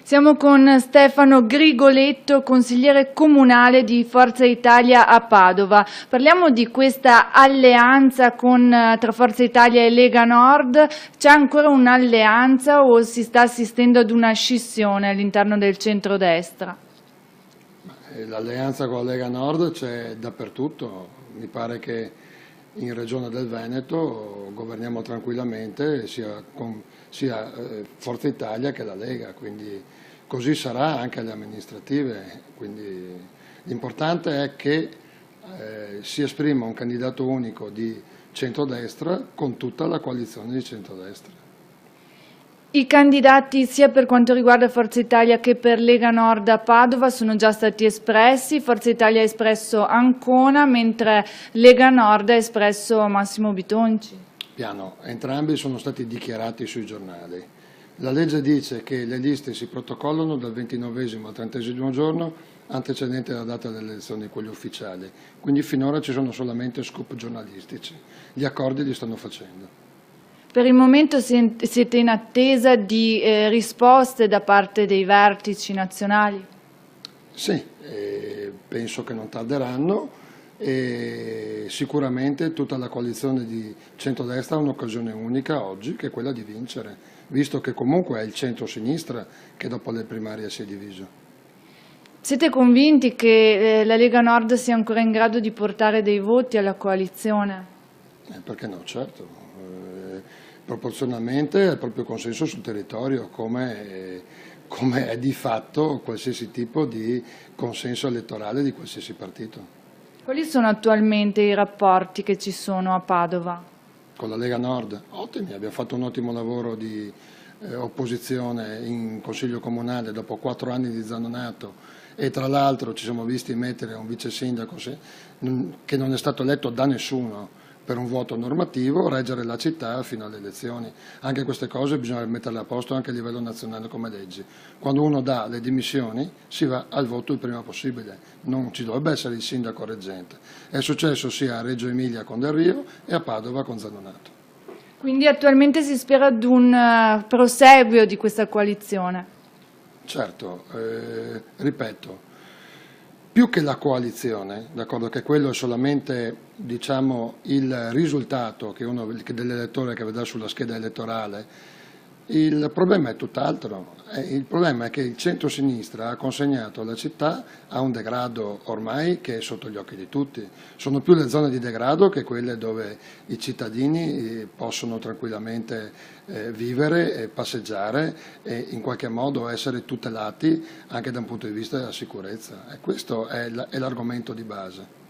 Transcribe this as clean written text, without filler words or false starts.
Siamo con Stefano Grigoletto, consigliere comunale di Forza Italia a Padova. Parliamo di questa alleanza tra Forza Italia e Lega Nord. C'è ancora un'alleanza o si sta assistendo ad una scissione all'interno del centrodestra? L'alleanza con la Lega Nord c'è dappertutto. Mi pare che in Regione del Veneto governiamo tranquillamente sia Forza Italia che la Lega, quindi così sarà anche alle amministrative. Quindi l'importante è che si esprima un candidato unico di centrodestra con tutta la coalizione di centrodestra. I candidati sia per quanto riguarda Forza Italia che per Lega Nord a Padova sono già stati espressi. Forza Italia ha espresso Ancona, mentre Lega Nord ha espresso Massimo Bitonci. Piano, entrambi sono stati dichiarati sui giornali. La legge dice che le liste si protocollano dal 29° al 30° giorno antecedente alla data delle elezioni, quelli ufficiali. Quindi finora ci sono solamente scoop giornalistici. Gli accordi li stanno facendo. Per il momento siete in attesa di risposte da parte dei vertici nazionali? Sì, penso che non tarderanno e sicuramente tutta la coalizione di centrodestra ha un'occasione unica oggi, che è quella di vincere, visto che comunque è il centro-sinistra che dopo le primarie si è diviso. Siete convinti che la Lega Nord sia ancora in grado di portare dei voti alla coalizione? Perché no, certo. Proporzionalmente al proprio consenso sul territorio, come è di fatto qualsiasi tipo di consenso elettorale di qualsiasi partito. Quali sono attualmente i rapporti che ci sono a Padova? Con la Lega Nord? Ottimi, abbiamo fatto un ottimo lavoro di opposizione in Consiglio Comunale dopo 4 anni di Zanonato e tra l'altro ci siamo visti mettere un vice sindaco che non è stato eletto da nessuno per un voto normativo, reggere la città fino alle elezioni. Anche queste cose bisogna metterle a posto anche a livello nazionale come leggi. Quando uno dà le dimissioni si va al voto il prima possibile, non ci dovrebbe essere il sindaco reggente. È successo sia a Reggio Emilia con Del Rio e a Padova con Zanonato. Quindi attualmente si spera ad un proseguio di questa coalizione? Certo, ripeto, più che la coalizione, d'accordo, che quello è solamente diciamo, il risultato dell'elettore che vedrà sulla scheda elettorale, il problema è tutt'altro. Il problema è che il centro-sinistra ha consegnato la città a un degrado ormai che è sotto gli occhi di tutti. Sono più le zone di degrado che quelle dove i cittadini possono tranquillamente vivere, passeggiare e in qualche modo essere tutelati anche da un punto di vista della sicurezza. E questo è l'argomento di base.